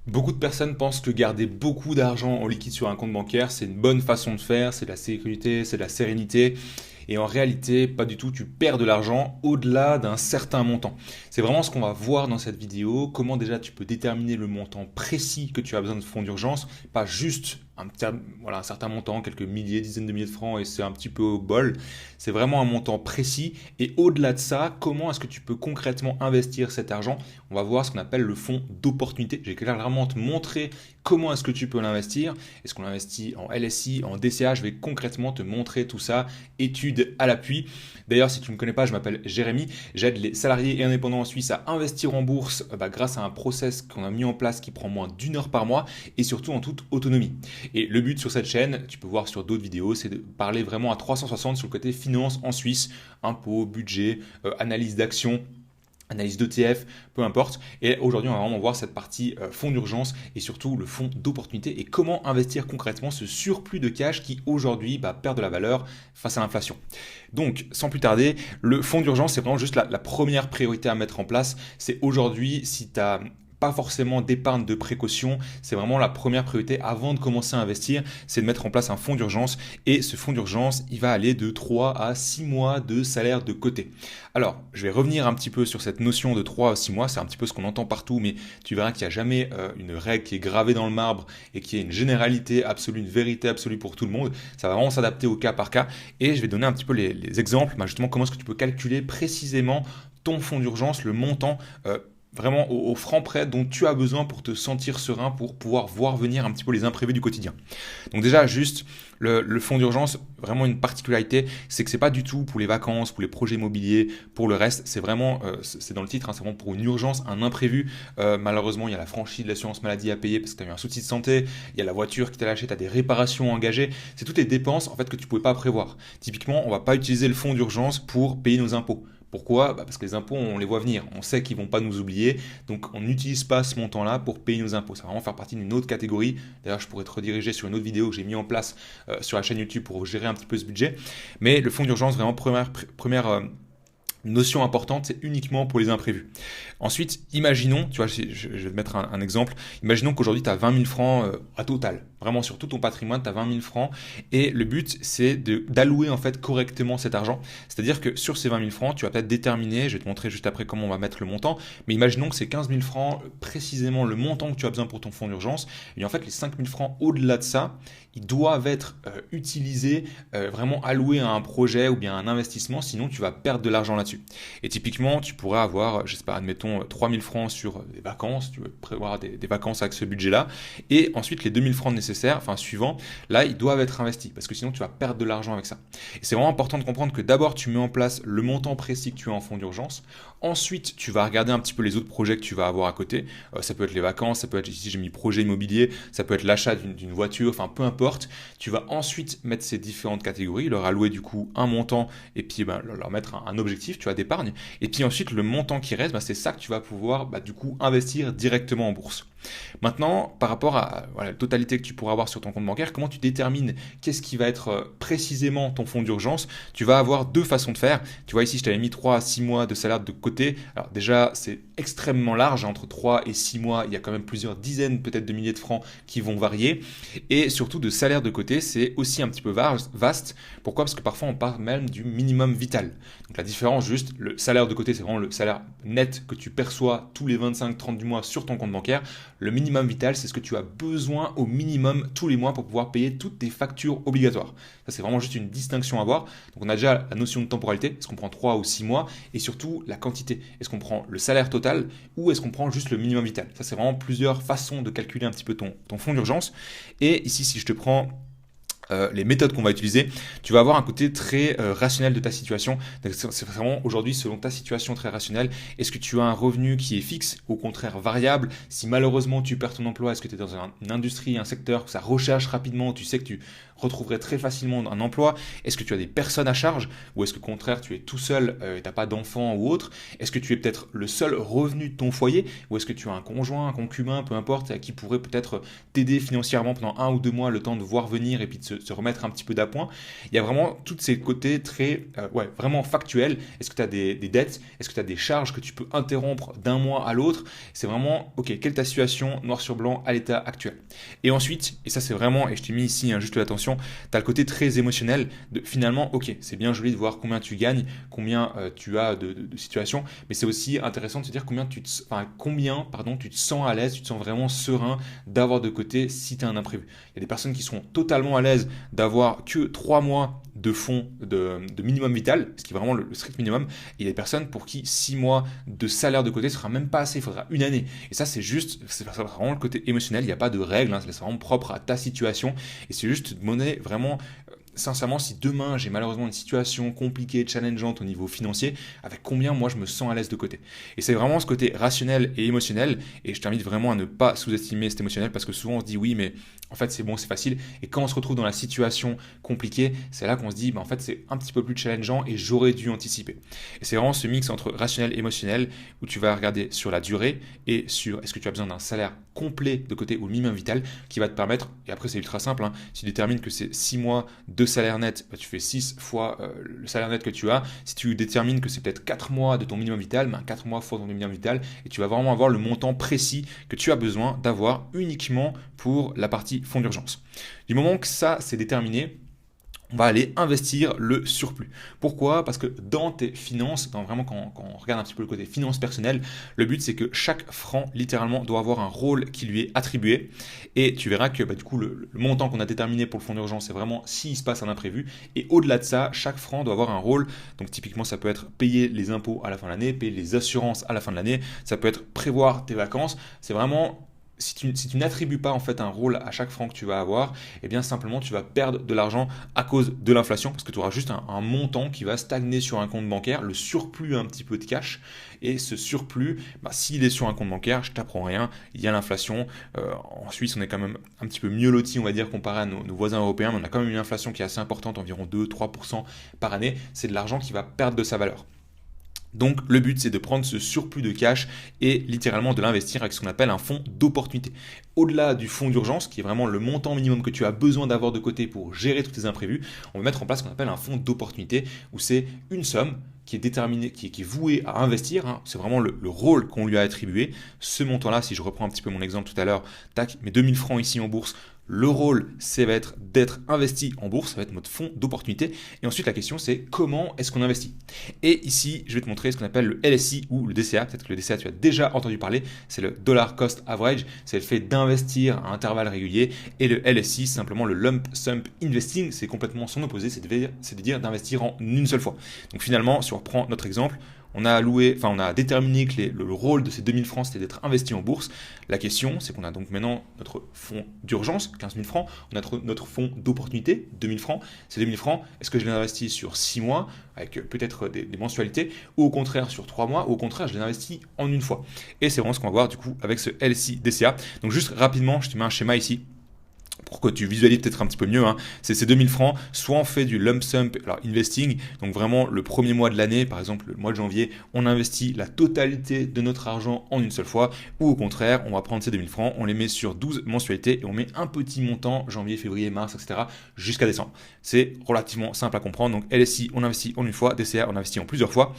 Beaucoup de personnes pensent que garder beaucoup d'argent en liquide sur un compte bancaire, c'est une bonne façon de faire, c'est de la sécurité, c'est de la sérénité. Et en réalité, pas du tout, tu perds de l'argent au-delà d'un certain montant. C'est vraiment ce qu'on va voir dans cette vidéo, comment déjà tu peux déterminer le montant précis que tu as besoin de fonds d'urgence, pas juste voilà, un certain montant, quelques milliers, dizaines de milliers de francs et c'est un petit peu au bol. C'est vraiment un montant précis et au-delà de ça, comment est-ce que tu peux concrètement investir cet argent? On va voir ce qu'on appelle le fonds d'opportunité. J'ai clairement te montrer comment est-ce que tu peux l'investir. Est-ce qu'on l'investit en LSI, en DCA? Je vais concrètement te montrer tout ça, études à l'appui. D'ailleurs, si tu ne me connais pas, je m'appelle Jérémy. J'aide les salariés et indépendants en Suisse à investir en bourse grâce à un process qu'on a mis en place qui prend moins d'une heure par mois et surtout en toute autonomie. Et le but sur cette chaîne, tu peux voir sur d'autres vidéos, c'est de parler vraiment à 360 sur le côté finance en Suisse, impôts, budget, analyse d'actions, analyse d'ETF, peu importe. Et aujourd'hui, on va vraiment voir cette partie fonds d'urgence et surtout le fonds d'opportunité et comment investir concrètement ce surplus de cash qui aujourd'hui perd de la valeur face à l'inflation. Donc, sans plus tarder, le fonds d'urgence, c'est vraiment juste la première priorité à mettre en place. C'est aujourd'hui, si tu as pas forcément d'épargne de précaution, c'est vraiment la première priorité avant de commencer à investir, c'est de mettre en place un fonds d'urgence et ce fonds d'urgence, il va aller de 3 à 6 mois de salaire de côté. Alors, je vais revenir un petit peu sur cette notion de 3 à 6 mois, c'est un petit peu ce qu'on entend partout, mais tu verras qu'il n'y a jamais une règle qui est gravée dans le marbre et qui est une généralité absolue, une vérité absolue pour tout le monde. Ça va vraiment s'adapter au cas par cas et je vais donner un petit peu les exemples, justement comment est-ce que tu peux calculer précisément ton fonds d'urgence, le montant vraiment au franc près dont tu as besoin pour te sentir serein, pour pouvoir voir venir un petit peu les imprévus du quotidien. Donc déjà, juste le fonds d'urgence, vraiment une particularité, c'est que c'est pas du tout pour les vacances, pour les projets immobiliers, pour le reste, c'est vraiment, c'est dans le titre, c'est vraiment pour une urgence, un imprévu. Malheureusement, il y a la franchise de l'assurance maladie à payer parce que tu as eu un souci de santé, il y a la voiture qui t'a lâché, tu as des réparations engagées, c'est toutes les dépenses en fait que tu pouvais pas prévoir. Typiquement, on va pas utiliser le fonds d'urgence pour payer nos impôts. Pourquoi? Parce que les impôts, on les voit venir. On sait qu'ils ne vont pas nous oublier. Donc, on n'utilise pas ce montant-là pour payer nos impôts. Ça va vraiment faire partie d'une autre catégorie. D'ailleurs, je pourrais te rediriger sur une autre vidéo que j'ai mis en place sur la chaîne YouTube pour gérer un petit peu ce budget. Mais le fonds d'urgence, vraiment, première notion importante, c'est uniquement pour les imprévus. Ensuite, imaginons, tu vois, je vais te mettre un exemple, imaginons qu'aujourd'hui tu as 20 000 francs à total, vraiment sur tout ton patrimoine, tu as 20 000 francs, et le but c'est d'allouer en fait correctement cet argent, c'est-à-dire que sur ces 20 000 francs, tu vas peut-être déterminer, je vais te montrer juste après comment on va mettre le montant, mais imaginons que c'est 15 000 francs précisément le montant que tu as besoin pour ton fonds d'urgence, et en fait les 5 000 francs au-delà de ça, ils doivent être utilisés, vraiment alloués à un projet ou bien à un investissement, sinon tu vas perdre de l'argent là-dessus. Et typiquement, tu pourrais avoir, je sais pas, admettons 3 000 francs sur des vacances, tu veux prévoir des vacances avec ce budget-là, et ensuite les 2 000 francs nécessaires, enfin suivants, là ils doivent être investis, parce que sinon tu vas perdre de l'argent avec ça. Et c'est vraiment important de comprendre que d'abord tu mets en place le montant précis que tu as en fonds d'urgence, ensuite tu vas regarder un petit peu les autres projets que tu vas avoir à côté, ça peut être les vacances, ça peut être ici j'ai mis projet immobilier, ça peut être l'achat d'une voiture, enfin peu importe, tu vas ensuite mettre ces différentes catégories, leur allouer du coup un montant et puis leur mettre un objectif, tu vois, d'épargne. Et puis ensuite, le montant qui reste, c'est ça que tu vas pouvoir du coup investir directement en bourse. Maintenant, par rapport à la totalité que tu pourras avoir sur ton compte bancaire, comment tu détermines qu'est-ce qui va être précisément ton fonds d'urgence? Tu vas avoir deux façons de faire. Tu vois ici, je t'avais mis 3 à 6 mois de salaire de côté. Alors déjà, c'est extrêmement large, entre 3 et 6 mois, il y a quand même plusieurs dizaines, peut-être de milliers de francs qui vont varier. Et surtout, de salaire de côté, c'est aussi un petit peu vaste. Pourquoi? Parce que parfois, on parle même du minimum vital. Donc la différence, juste, le salaire de côté, c'est vraiment le salaire net que tu perçois tous les 25-30 du mois sur ton compte bancaire. Le minimum vital, c'est ce que tu as besoin au minimum tous les mois pour pouvoir payer toutes tes factures obligatoires. Ça, c'est vraiment juste une distinction à avoir. Donc, on a déjà la notion de temporalité. Est-ce qu'on prend 3 ou 6 mois? Et surtout, la quantité. Est-ce qu'on prend le salaire total ou est-ce qu'on prend juste le minimum vital? Ça, c'est vraiment plusieurs façons de calculer un petit peu ton fonds d'urgence. Et ici, si je te prends les méthodes qu'on va utiliser, tu vas avoir un côté très rationnel de ta situation. C'est vraiment aujourd'hui selon ta situation très rationnelle. Est-ce que tu as un revenu qui est fixe, au contraire variable? Si malheureusement tu perds ton emploi, est-ce que tu es dans une industrie, un secteur que ça recherche rapidement, tu sais que tu retrouverais très facilement un emploi? Est-ce que tu as des personnes à charge ou est-ce que au contraire tu es tout seul et tu n'as pas d'enfant ou autre? Est-ce que tu es peut-être le seul revenu de ton foyer ou est-ce que tu as un conjoint, un concubin, peu importe, qui pourrait peut-être t'aider financièrement pendant 1 ou 2 mois le temps de voir venir et puis de se remettre un petit peu d'appoint. Il y a vraiment tous ces côtés très, vraiment factuels. Est-ce que tu as des dettes? Est-ce que tu as des charges que tu peux interrompre d'un mois à l'autre? C'est vraiment, ok, quelle est ta situation noir sur blanc à l'état actuel? Et ensuite, et ça c'est vraiment, et je t'ai mis ici juste l'attention, tu as le côté très émotionnel de finalement, ok, c'est bien joli de voir combien tu gagnes, combien tu as de situations, mais c'est aussi intéressant de se dire combien tu te sens à l'aise, tu te sens vraiment serein d'avoir de côté si tu as un imprévu. Il y a des personnes qui seront totalement à l'aise d'avoir que 3 mois de fonds de minimum vital, ce qui est vraiment le strict minimum. Et il y a des personnes pour qui 6 mois de salaire de côté ne sera même pas assez, il faudra une année. Et ça, c'est vraiment le côté émotionnel, il n'y a pas de règles, c'est vraiment propre à ta situation. Et c'est juste te demander vraiment, sincèrement, si demain j'ai malheureusement une situation compliquée, challengeante au niveau financier, avec combien moi je me sens à l'aise de côté. Et c'est vraiment ce côté rationnel et émotionnel, et je t'invite vraiment à ne pas sous-estimer cet émotionnel, parce que souvent on se dit oui, mais en fait c'est bon, c'est facile, et quand on se retrouve dans la situation compliquée, c'est là qu'on se dit, en fait c'est un petit peu plus challengeant et j'aurais dû anticiper. Et c'est vraiment ce mix entre rationnel et émotionnel, où tu vas regarder sur la durée et sur est-ce que tu as besoin d'un salaire complet de côté ou le minimum vital, qui va te permettre, et après c'est ultra simple, si tu détermines que c'est 6 mois de salaire net, tu fais 6 fois le salaire net que tu as. Si tu détermines que c'est peut-être 4 mois de ton minimum vital, 4 mois fois ton minimum vital, et tu vas vraiment avoir le montant précis que tu as besoin d'avoir uniquement pour la partie fonds d'urgence. Du moment que ça c'est déterminé, on va aller investir le surplus. Pourquoi? Parce que dans tes finances, vraiment quand on regarde un petit peu le côté finances personnelles, le but c'est que chaque franc littéralement doit avoir un rôle qui lui est attribué, et tu verras que du coup le montant qu'on a déterminé pour le fonds d'urgence, c'est vraiment s'il se passe un imprévu, et au-delà de ça, chaque franc doit avoir un rôle. Donc typiquement ça peut être payer les impôts à la fin de l'année, payer les assurances à la fin de l'année, ça peut être prévoir tes vacances. C'est vraiment, si tu n'attribues pas en fait un rôle à chaque franc que tu vas avoir, eh bien simplement tu vas perdre de l'argent à cause de l'inflation, parce que tu auras juste un montant qui va stagner sur un compte bancaire, le surplus un petit peu de cash, et ce surplus, s'il est sur un compte bancaire, je t'apprends rien, il y a l'inflation. En Suisse on est quand même un petit peu mieux loti, on va dire, comparé à nos voisins européens, mais on a quand même une inflation qui est assez importante, environ 2-3% par année. C'est de l'argent qui va perdre de sa valeur. Donc le but c'est de prendre ce surplus de cash et littéralement de l'investir avec ce qu'on appelle un fonds d'opportunité. Au-delà du fonds d'urgence, qui est vraiment le montant minimum que tu as besoin d'avoir de côté pour gérer tous tes imprévus, on va mettre en place ce qu'on appelle un fonds d'opportunité, où c'est une somme qui est déterminée, qui est vouée à investir, c'est vraiment le rôle qu'on lui a attribué. Ce montant-là, si je reprends un petit peu mon exemple tout à l'heure, tac, mes 2000 francs ici en bourse, le rôle, ça va être d'être investi en bourse, ça va être notre fonds d'opportunité. Et ensuite, la question, c'est comment est-ce qu'on investit? Et ici, je vais te montrer ce qu'on appelle le LSI ou le DCA. Peut-être que le DCA, tu as déjà entendu parler. C'est le Dollar Cost Average. C'est le fait d'investir à intervalles réguliers. Et le LSI, c'est simplement le Lump Sum Investing. C'est complètement son opposé. C'est de dire d'investir en une seule fois. Donc finalement, si on reprend notre exemple, on a déterminé que le rôle de ces 2000 francs, c'était d'être investi en bourse. La question, c'est qu'on a donc maintenant notre fonds d'urgence, 15 000 francs, on a notre fonds d'opportunité, 2000 francs. Ces 2000 francs, est-ce que je les investis sur 6 mois, avec peut-être des mensualités, ou au contraire sur 3 mois, ou au contraire, je les investis en une fois? Et c'est vraiment ce qu'on va voir du coup avec ce LSI DCA. Donc juste rapidement, je te mets un schéma ici, pour que tu visualises peut-être un petit peu mieux, c'est ces 2000 francs, soit on fait du lump sum investing, donc vraiment le premier mois de l'année, par exemple le mois de janvier, on investit la totalité de notre argent en une seule fois, ou au contraire, on va prendre ces 2000 francs, on les met sur 12 mensualités et on met un petit montant, janvier, février, mars, etc., jusqu'à décembre. C'est relativement simple à comprendre. Donc LSI, on investit en une fois, DCA, on investit en plusieurs fois.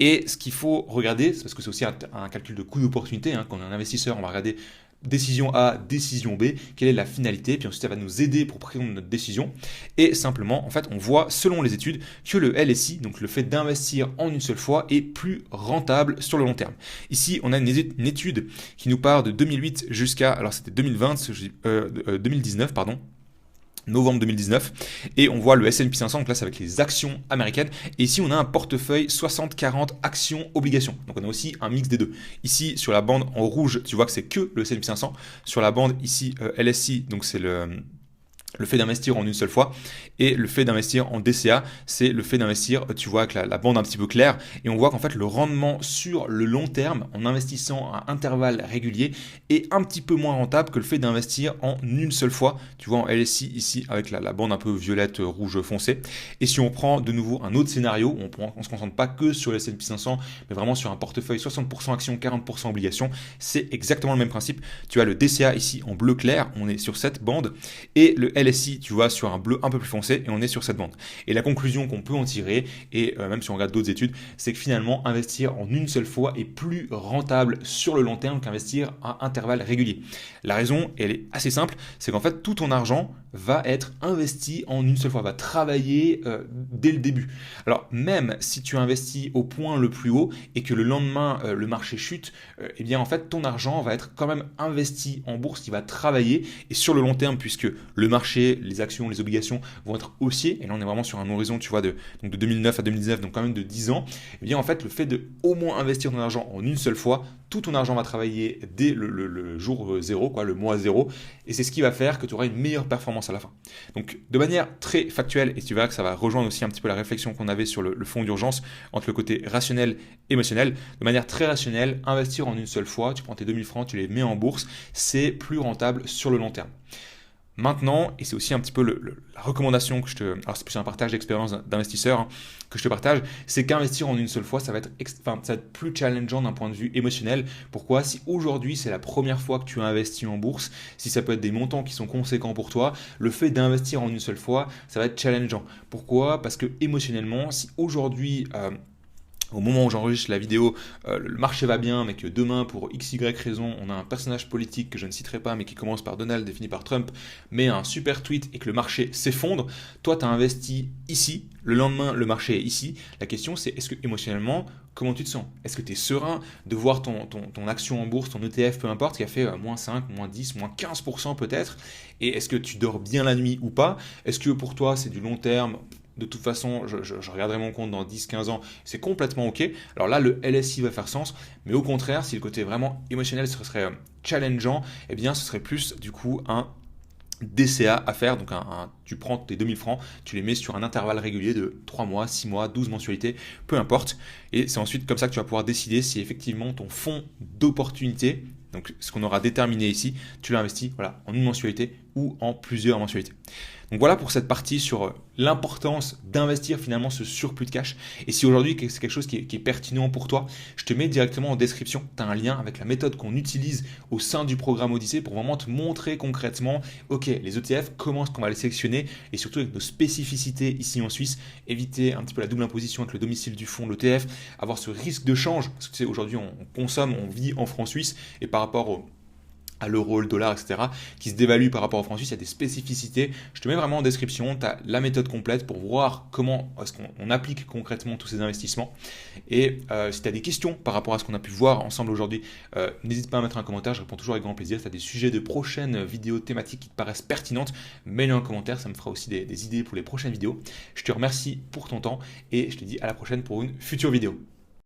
Et ce qu'il faut regarder, c'est parce que c'est aussi un calcul de coût d'opportunité, quand on est un investisseur, on va regarder décision A, décision B, quelle est la finalité, puis ensuite ça va nous aider pour prendre notre décision. Et simplement, en fait, on voit selon les études que le LSI, donc le fait d'investir en une seule fois, est plus rentable sur le long terme. Ici, on a une étude qui nous part de 2008 jusqu'à, alors c'était 2019, pardon. Novembre 2019, et on voit le S&P 500, donc là c'est avec les actions américaines, et ici on a un portefeuille 60-40 actions obligations, donc on a aussi un mix des deux. Ici sur la bande en rouge, tu vois que c'est que le S&P 500, sur la bande ici LSI, donc c'est le fait d'investir en une seule fois, et le fait d'investir en DCA, c'est le fait d'investir, tu vois, avec la bande un petit peu claire, et on voit qu'en fait le rendement sur le long terme, en investissant à intervalles réguliers, est un petit peu moins rentable que le fait d'investir en une seule fois, tu vois, en LSI ici, avec la bande un peu violette, rouge foncé. Et si on prend de nouveau un autre scénario, on ne se concentre pas que sur le S&P 500, mais vraiment sur un portefeuille 60% actions, 40% obligations, c'est exactement le même principe. Tu as le DCA ici en bleu clair, on est sur cette bande, et le LSI, tu vois, sur un bleu un peu plus foncé et on est sur cette bande. Et la conclusion qu'on peut en tirer, et même si on regarde d'autres études, c'est que finalement, investir en une seule fois est plus rentable sur le long terme qu'investir à intervalles réguliers. La raison, elle est assez simple, c'est qu'en fait, tout ton argent va être investi en une seule fois, va travailler dès le début. Alors, même si tu investis au point le plus haut et que le lendemain, le marché chute, eh bien, en fait, ton argent va être quand même investi en bourse, qui va travailler, et sur le long terme, puisque le marché, les actions, les obligations vont être haussiers, et là, on est vraiment sur un horizon, tu vois, donc de 2009 à 2019, donc quand même de 10 ans, eh bien, en fait, le fait de au moins investir ton argent en une seule fois, tout ton argent va travailler dès le jour zéro, quoi, le mois zéro, et c'est ce qui va faire que tu auras une meilleure performance à la fin. Donc, de manière très factuelle, et tu verras que ça va rejoindre aussi un petit peu la réflexion qu'on avait sur le fonds d'urgence entre le côté rationnel et émotionnel, de manière très rationnelle, investir en une seule fois, tu prends tes 2000 francs, tu les mets en bourse, c'est plus rentable sur le long terme. Maintenant, et c'est aussi un petit peu la recommandation que alors c'est plus un partage d'expérience d'investisseur que je te partage, c'est qu'investir en une seule fois, ça va être plus challengeant d'un point de vue émotionnel. Pourquoi? Si aujourd'hui c'est la première fois que tu as investi en bourse, si ça peut être des montants qui sont conséquents pour toi, le fait d'investir en une seule fois, ça va être challengeant. Pourquoi? Parce que émotionnellement, si aujourd'hui au moment où j'enregistre la vidéo, le marché va bien, mais que demain, pour x, y raison, on a un personnage politique que je ne citerai pas, mais qui commence par Donald et finit par Trump, met un super tweet et que le marché s'effondre, toi, tu as investi ici, le lendemain, le marché est ici. La question, c'est est-ce que émotionnellement, comment tu te sens? Est-ce que tu es serein de voir ton action en bourse, ton ETF, peu importe, qui a fait moins 5, moins 10, moins 15% peut-être? Et est-ce que tu dors bien la nuit ou pas? Est-ce que pour toi, c'est du long terme? De toute façon, je regarderai mon compte dans 10-15 ans, c'est complètement OK. Alors là, le LSI va faire sens, mais au contraire, si le côté vraiment émotionnel serait challengeant, eh bien, ce serait plus du coup un DCA à faire. Donc, tu prends tes 2000 francs, tu les mets sur un intervalle régulier de 3 mois, 6 mois, 12 mensualités, peu importe. Et c'est ensuite comme ça que tu vas pouvoir décider si effectivement ton fonds d'opportunité, donc ce qu'on aura déterminé ici, tu l'investis en une mensualité ou en plusieurs mensualités. Donc voilà pour cette partie sur l'importance d'investir finalement ce surplus de cash. Et si aujourd'hui c'est quelque chose qui est pertinent pour toi, je te mets directement en description, tu as un lien avec la méthode qu'on utilise au sein du programme Odyssée pour vraiment te montrer concrètement, ok, les ETF, comment est-ce qu'on va les sélectionner et surtout avec nos spécificités ici en Suisse, éviter un petit peu la double imposition avec le domicile du fonds, l'ETF, avoir ce risque de change, parce que tu sais, aujourd'hui on consomme, on vit en francs suisses et par rapport à l'euro, le dollar, etc., qui se dévalue par rapport au franc suisse, il y a des spécificités. Je te mets vraiment en description, tu as la méthode complète pour voir comment est-ce qu'on applique concrètement tous ces investissements. Et si tu as des questions par rapport à ce qu'on a pu voir ensemble aujourd'hui, n'hésite pas à mettre un commentaire, je réponds toujours avec grand plaisir. Si tu as des sujets de prochaines vidéos thématiques qui te paraissent pertinentes, mets-le en commentaire, ça me fera aussi des idées pour les prochaines vidéos. Je te remercie pour ton temps et je te dis à la prochaine pour une future vidéo.